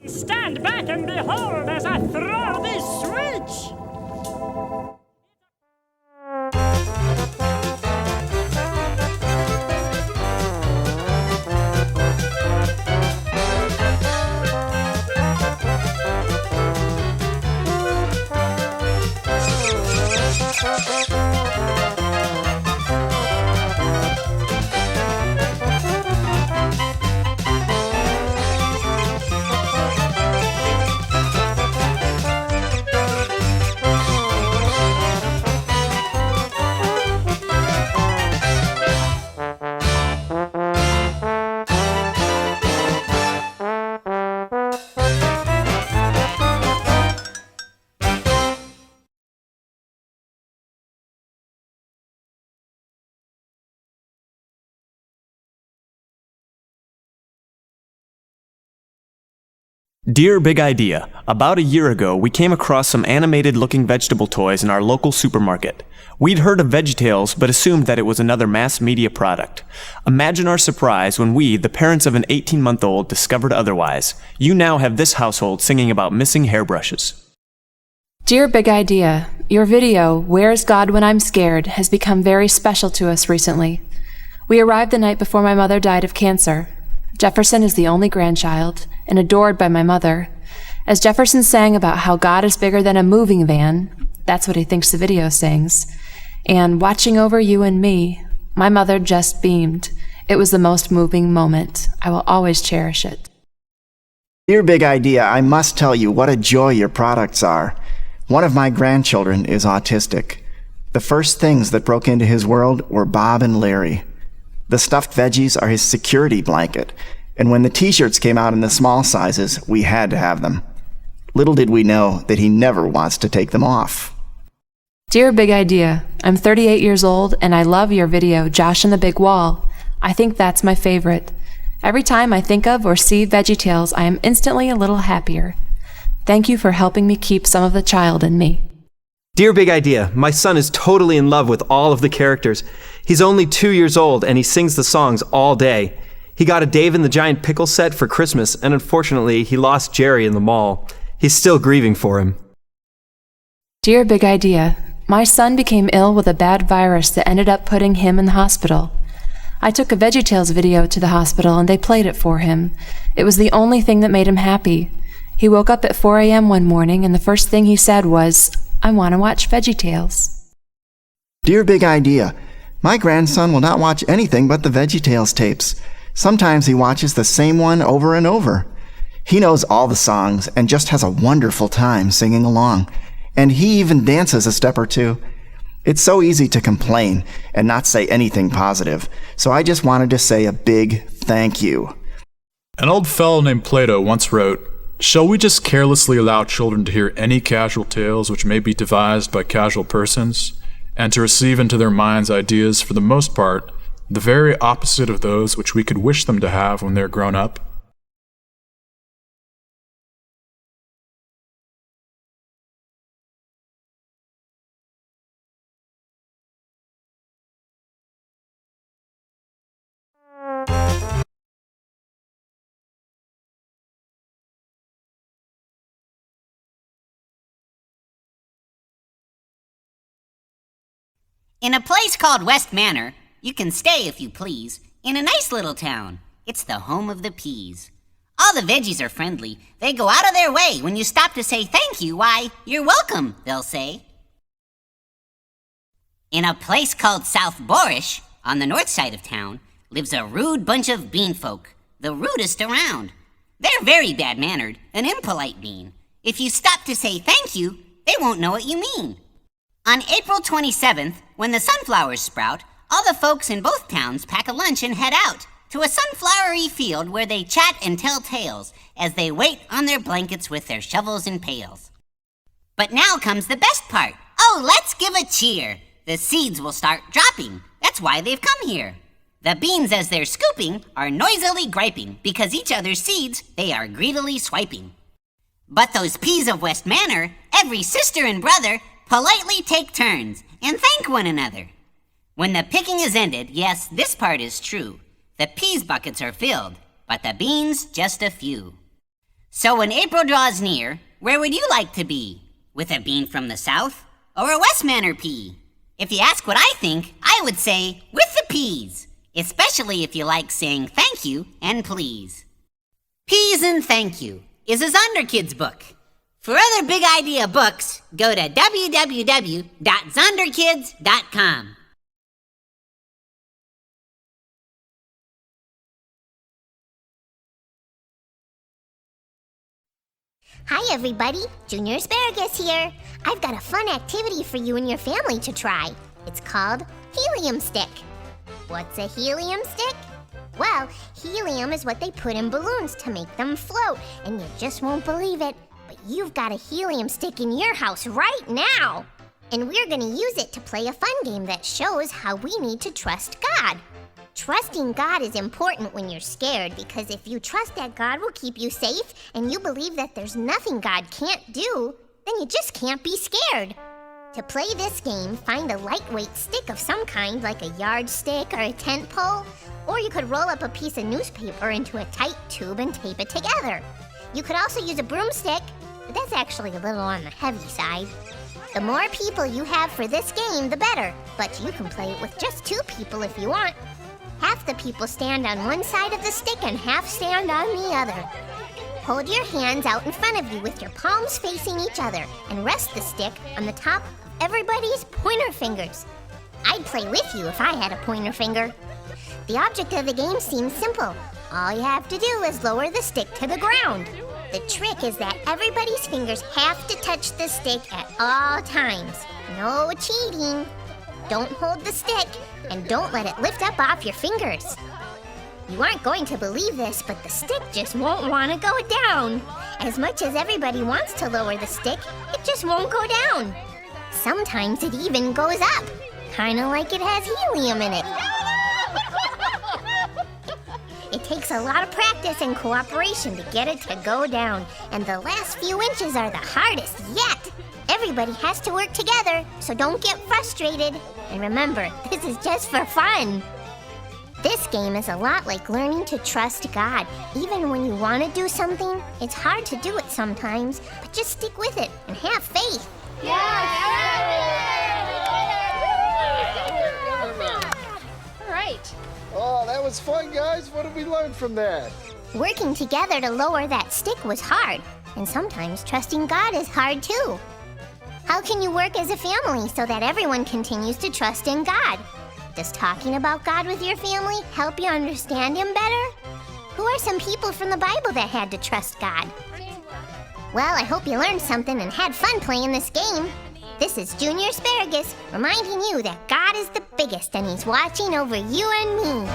Stand back and behold as I throw this switch! Dear Big Idea, about a year ago we came across some animated-looking vegetable toys in our local supermarket. We'd heard of VeggieTales but assumed that it was another mass media product. Imagine our surprise when we, the parents of an 18-month-old, discovered otherwise. You now have this household singing about missing hairbrushes. Dear Big Idea, your video, Where's God When I'm Scared, has become very special to us recently. We arrived the night before my mother died of cancer. Jefferson is the only grandchild, and adored by my mother. As Jefferson sang about how God is bigger than a moving van, that's what he thinks the video sings, and watching over you and me, my mother just beamed. It was the most moving moment. I will always cherish it. Dear Big Idea, I must tell you what a joy your products are. One of my grandchildren is autistic. The first things that broke into his world were Bob and Larry. The stuffed veggies are his security blanket, and when the t-shirts came out in the small sizes, we had to have them. Little did we know that he never wants to take them off. Dear Big Idea, I'm 38 years old and I love your video, Josh and the Big Wall. I think that's my favorite. Every time I think of or see VeggieTales, I am instantly a little happier. Thank you for helping me keep some of the child in me. Dear Big Idea, my son is totally in love with all of the characters. He's only 2 years old and he sings the songs all day. He got a Dave and the Giant Pickle set for Christmas, and unfortunately he lost Jerry in the mall. He's still grieving for him. Dear Big Idea, my son became ill with a bad virus that ended up putting him in the hospital. I took a VeggieTales video to the hospital and they played it for him. It was the only thing that made him happy. He woke up at 4 a.m. one morning and the first thing he said was, I want to watch VeggieTales. Dear Big Idea, my grandson will not watch anything but the VeggieTales tapes. Sometimes he watches the same one over and over. He knows all the songs and just has a wonderful time singing along. And he even dances a step or two. It's so easy to complain and not say anything positive, so I just wanted to say a big thank you. An old fellow named Plato once wrote, "Shall we just carelessly allow children to hear any casual tales which may be devised by casual persons, and to receive into their minds ideas, for the most part, the very opposite of those which we could wish them to have when they're grown up?" In a place called West Manor, you can stay if you please, in a nice little town. It's the home of the peas. All the veggies are friendly. They go out of their way when you stop to say thank you. Why, you're welcome, they'll say. In a place called South Borish, on the north side of town, lives a rude bunch of bean folk, the rudest around. They're very bad-mannered, an impolite bean. If you stop to say thank you, they won't know what you mean. On April 27th, when the sunflowers sprout, all the folks in both towns pack a lunch and head out to a sunflowery field where they chat and tell tales as they wait on their blankets with their shovels and pails. But now comes the best part. Oh, let's give a cheer. The seeds will start dropping. That's why they've come here. The beans, as they're scooping, are noisily griping because each other's seeds they are greedily swiping. But those peas of West Manor, every sister and brother, politely take turns and thank one another. When the picking is ended, yes, this part is true, the peas buckets are filled, but the beans just a few. So when April draws near, where would you like to be? With a bean from the south or a West Manor pea? If you ask what I think, I would say with the peas, especially if you like saying thank you and please. Peas and Thank You is a Zonderkids book. For other big idea books, go to www.zonderkids.com. Hi everybody, Junior Asparagus here. I've got a fun activity for you and your family to try. It's called Helium Stick. What's a helium stick? Well, helium is what they put in balloons to make them float, and you just won't believe it, but you've got a helium stick in your house right now. And we're gonna use it to play a fun game that shows how we need to trust God. Trusting God is important when you're scared because if you trust that God will keep you safe and you believe that there's nothing God can't do, then you just can't be scared. To play this game, find a lightweight stick of some kind like a yardstick or a tent pole, or you could roll up a piece of newspaper into a tight tube and tape it together. You could also use a broomstick, but that's actually a little on the heavy side. The more people you have for this game, the better, but you can play it with just 2 people if you want. Half the people stand on one side of the stick and half stand on the other. Hold your hands out in front of you with your palms facing each other and rest the stick on the top of everybody's pointer fingers. I'd play with you if I had a pointer finger. The object of the game seems simple. All you have to do is lower the stick to the ground. The trick is that everybody's fingers have to touch the stick at all times. No cheating. Don't hold the stick, and don't let it lift up off your fingers. You aren't going to believe this, but the stick just won't want to go down. As much as everybody wants to lower the stick, it just won't go down. Sometimes it even goes up, kind of like it has helium in it. It takes a lot of practice and cooperation to get it to go down, and the last few inches are the hardest yet. Everybody has to work together, so don't get frustrated. And remember, this is just for fun. This game is a lot like learning to trust God. Even when you want to do something, it's hard to do it sometimes, but just stick with it and have faith. All right. Oh, that was fun, guys. What did we learn from that? Working together to lower that stick was hard, and sometimes trusting God is hard too. How can you work as a family so that everyone continues to trust in God? Does talking about God with your family help you understand Him better? Who are some people from the Bible that had to trust God? Well, I hope you learned something and had fun playing this game. This is Junior Asparagus reminding you that God is the biggest and He's watching over you and me.